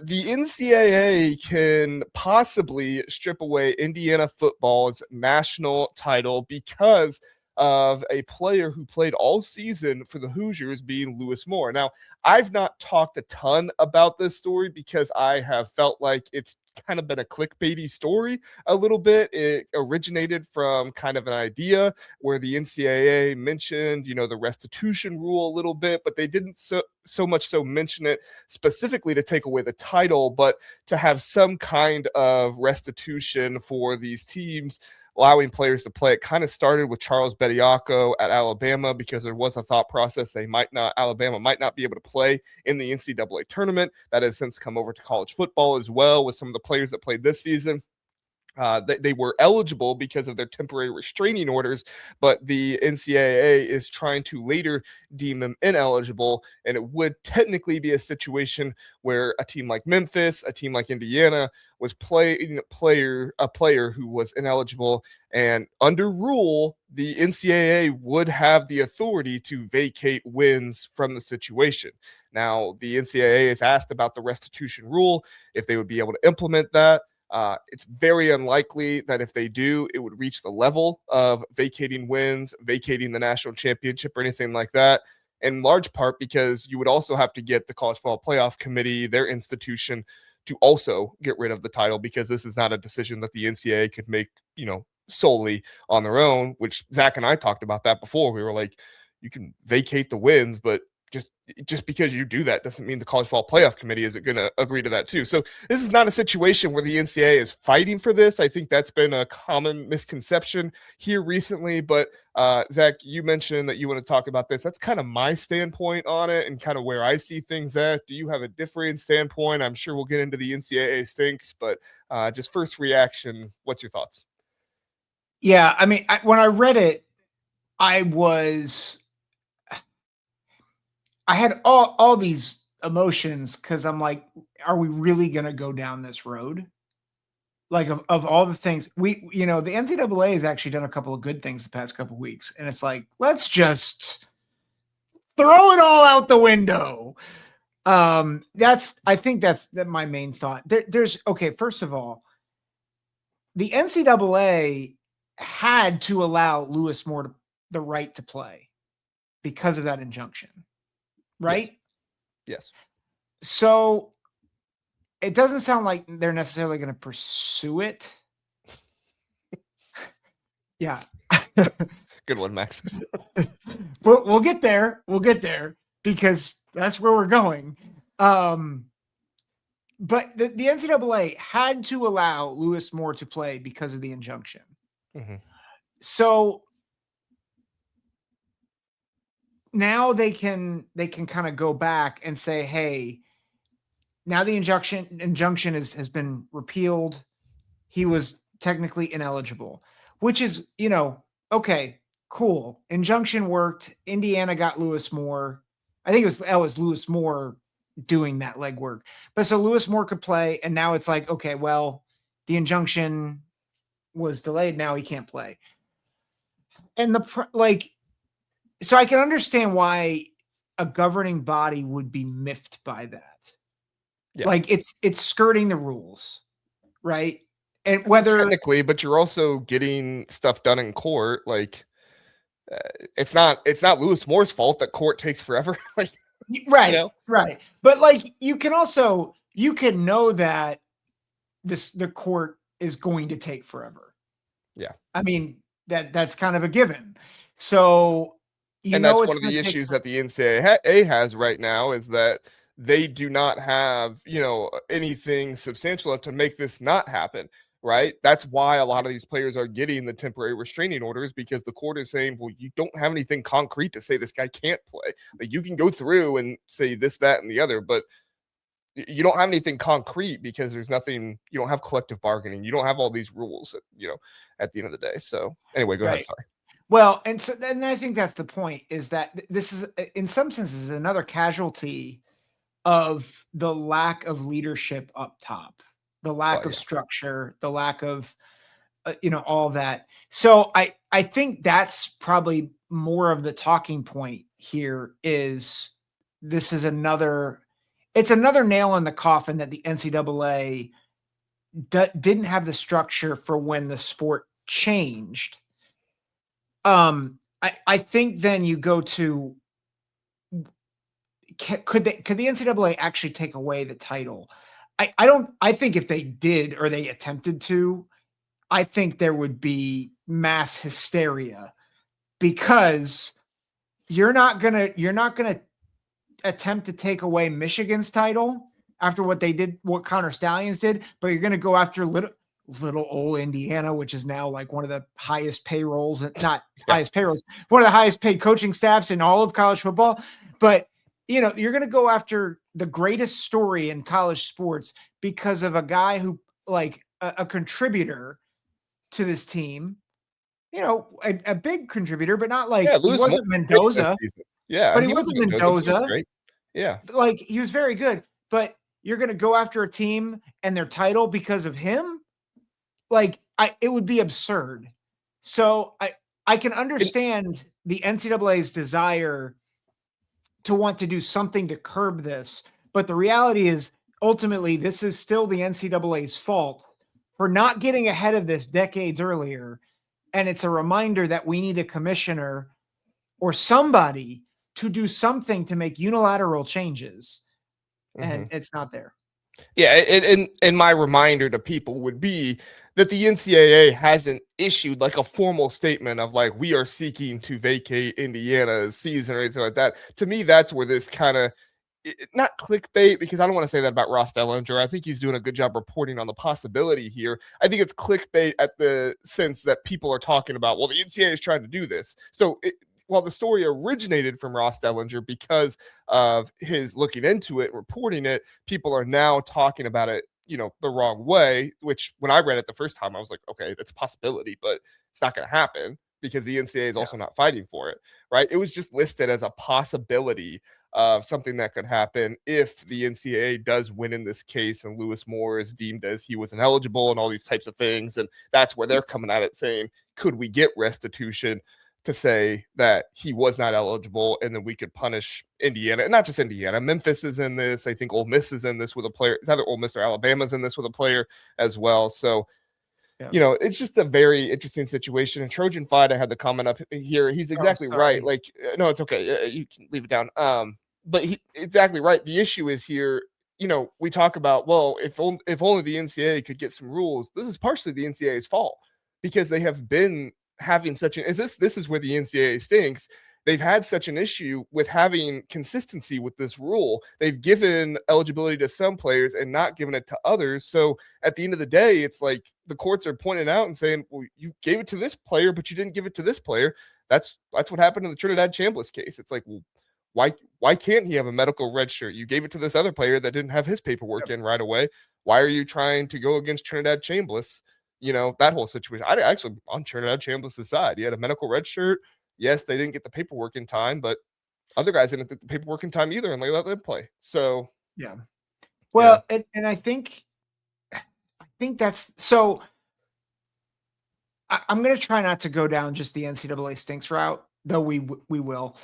the NCAA can possibly strip away Indiana football's national title because of a player who played all season for the Hoosiers being Lewis Moore. Now, I've not talked a ton about this story because I have felt like it's kind of been a clickbaity story a little bit. It originated from kind of an idea where the NCAA mentioned, the restitution rule a little bit, but they didn't so much so mention it specifically to take away the title, but to have some kind of restitution for these teams allowing players to play. It kind of started with Charles Bediako at Alabama because there was a thought process Alabama might not be able to play in the NCAA tournament. That has since come over to college football as well with some of the players that played this season. They were eligible because of their temporary restraining orders, but the NCAA is trying to later deem them ineligible, and it would technically be a situation where a team like Memphis, a team like Indiana was playing a player who was ineligible, and under rule, the NCAA would have the authority to vacate wins from the situation. Now, the NCAA is asked about the restitution rule, if they would be able to implement that. It's very unlikely that if they do, it would reach the level of vacating wins, vacating the national championship, or anything like that. In large part because you would also have to get the College Football Playoff Committee, their institution, to also get rid of the title, because this is not a decision that the NCAA could make, solely on their own, which Zach and I talked about that before. We were like, you can vacate the wins, but just because you do that doesn't mean the College Football Playoff Committee isn't going to agree to that too. So this is not a situation where the NCAA is fighting for this. I think that's been a common misconception here recently. But Zach, you mentioned that you want to talk about this. That's kind of my standpoint on it and kind of where I see things at. Do you have a different standpoint? I'm sure we'll get into the NCAA stinks, but just first reaction, what's your thoughts? Yeah, I mean, when I read it, I had all these emotions because I'm like, are we really going to go down this road? Like of all the things the NCAA has actually done a couple of good things the past couple of weeks. And it's like, let's just throw it all out the window. I think that's my main thought. First of all, the NCAA had to allow Lewis Moore the right to play because of that injunction. Right? Yes. So it doesn't sound like they're necessarily going to pursue it. Yeah. Good one, Max. We'll get there. We'll get there because that's where we're going. But the NCAA had to allow Lewis Moore to play because of the injunction. Mm-hmm. So now they can kind of go back and say, hey, now the injunction has been repealed. He was technically ineligible, which is, okay, cool. Injunction worked. Indiana got Lewis Moore. I think it was Lewis Moore doing that legwork. But so Lewis Moore could play, and now it's like, okay, well, the injunction was delayed. Now he can't play. And so I can understand why a governing body would be miffed by that. Yeah. Like it's skirting the rules, right? And whether technically, but you're also getting stuff done in court. Like it's not Lewis Moore's fault that court takes forever. Right. Right. But you can know that the court is going to take forever. Yeah. I mean, that's kind of a given. So that's one of the issues that the NCAA has right now is that they do not have, anything substantial to make this not happen, right? That's why a lot of these players are getting the temporary restraining orders, because the court is saying, well, you don't have anything concrete to say this guy can't play. Like, you can go through and say this, that, and the other, but you don't have anything concrete because there's nothing, you don't have collective bargaining. You don't have all these rules, at the end of the day. So anyway, go ahead. Sorry. Well, and I think that's the point, is that this is, in some senses, another casualty of the lack of leadership up top, the lack of structure, the lack of, all that. So I think that's probably more of the talking point here, is this is another it's another nail in the coffin that the NCAA didn't have the structure for when the sport changed. I think then you go to, could the NCAA actually take away the title? I think if they did, or they attempted to, I think there would be mass hysteria, because you're not gonna attempt to take away Michigan's title after what they did, what Connor Stallions did, but you're gonna go after little old Indiana, which is now like one of the highest payrolls, not highest payrolls, one of the highest paid coaching staffs in all of college football. But you're going to go after the greatest story in college sports because of a guy who, like, a contributor to this team, a big contributor, but not like he Lewis wasn't Moore Mendoza. Yeah, But he wasn't Mendoza. Great. Yeah. Like, he was very good, but you're going to go after a team and their title because of him? Like, it would be absurd. So I can understand the NCAA's desire to want to do something to curb this, but the reality is, ultimately, this is still the NCAA's fault for not getting ahead of this decades earlier. And it's a reminder that we need a commissioner or somebody to do something to make unilateral changes. And it's not there. Yeah, and my reminder to people would be that the NCAA hasn't issued like a formal statement of like, we are seeking to vacate Indiana's season or anything like that. To me, that's where this kind of, not clickbait, because I don't want to say that about Ross Dellinger. I think he's doing a good job reporting on the possibility here. I think it's clickbait at the sense that people are talking about, well, the NCAA is trying to do this. So while the story originated from Ross Dellinger because of his looking into it and reporting it, people are now talking about it, the wrong way, which when I read it the first time, I was like, okay, that's a possibility, but it's not going to happen because the NCAA is also not fighting for it, right? It was just listed as a possibility of something that could happen if the NCAA does win in this case and Lewis Moore is deemed as he was ineligible and all these types of things. And that's where they're coming at it saying, could we get restitution to say that he was not eligible, and then we could punish Indiana, and not just Indiana. Memphis is in this. I think Ole Miss is in this with a player. It's either Ole Miss or Alabama's in this with a player as well. So, it's just a very interesting situation. And Trojan Fight, I had the comment up here. He's exactly right. Like, no, it's okay. You can leave it down. But exactly right. The issue is here. We talk about, well, if only the NCAA could get some rules. This is partially the NCAA's fault because they have been having such an this is where the NCAA stinks. They've had such an issue with having consistency with this rule. They've given eligibility to some players and not given it to others. So at the end of the day, it's like the courts are pointing out and saying, well, you gave it to this player, but you didn't give it to this player. That's what happened in the Trinidad Chambliss case. It's like, well, why can't he have a medical red shirt? You gave it to this other player that didn't have his paperwork in right away. Why are you trying to go against Trinidad Chambliss? That whole situation. I actually on Trinidad Chambliss' side. He had a medical red shirt. Yes, they didn't get the paperwork in time, but other guys didn't get the paperwork in time either, and they let them play. So yeah. Well, yeah. And I think that's so. I'm going to try not to go down just the NCAA stinks route, though we will.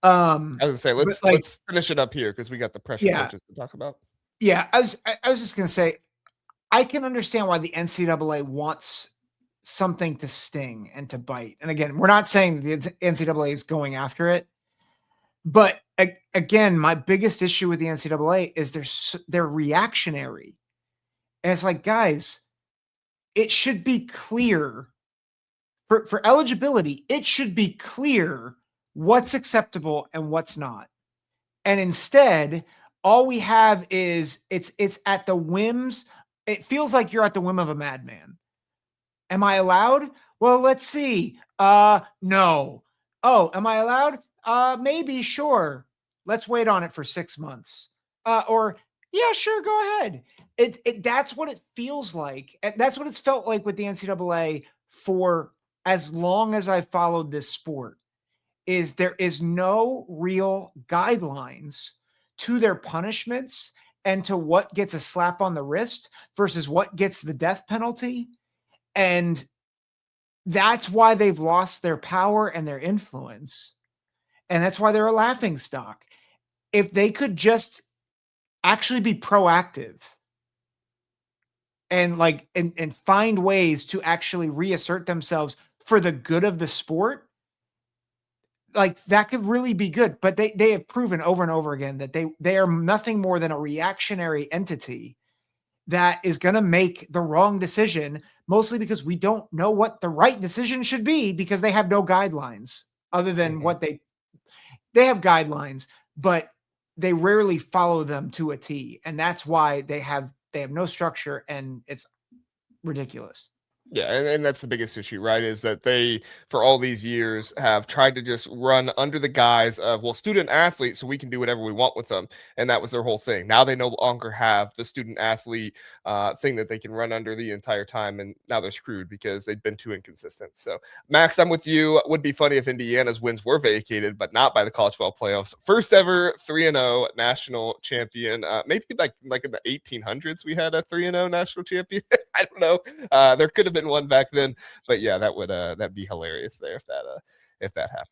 I was gonna say let's finish it up here because we got the pressure coaches to talk about. Yeah, I was just going to say, I can understand why the NCAA wants something to sting and to bite. And again, we're not saying the NCAA is going after it, but again, my biggest issue with the NCAA is they're reactionary. And it's like, guys, it should be clear for eligibility. It should be clear what's acceptable and what's not. And instead, all we have is it's at the whims. It feels like you're at the whim of a madman. Am I allowed? Well, let's see. No. Oh, am I allowed? Maybe, sure. Let's wait on it for 6 months. Or yeah, sure, go ahead. That's what it feels like. That's what it's felt like with the NCAA for as long as I've followed this sport. Is there is no real guidelines to their punishments and to what gets a slap on the wrist versus what gets the death penalty. And that's why they've lost their power and their influence. And that's why they're a laughing stock. If they could just actually be proactive and and find ways to actually reassert themselves for the good of the sport, like that could really be good. But they have proven over and over again that they are nothing more than a reactionary entity that is going to make the wrong decision, mostly because we don't know what the right decision should be because they have no guidelines other than what they have guidelines, but they rarely follow them to a T. And that's why they have no structure, and it's ridiculous. Yeah, and that's the biggest issue, right? Is that they, for all these years, have tried to just run under the guise of, well, student athlete, so we can do whatever we want with them. And that was their whole thing. Now they no longer have the student athlete thing that they can run under the entire time. And now they're screwed because they've been too inconsistent. So, Max, I'm with you. It would be funny if Indiana's wins were vacated, but not by the college football playoffs. First ever 3-0 national champion. Maybe like in the 1800s, we had a 3-0 national champion. I don't know. There could have been one back then, but yeah, that'd be hilarious there if that happened.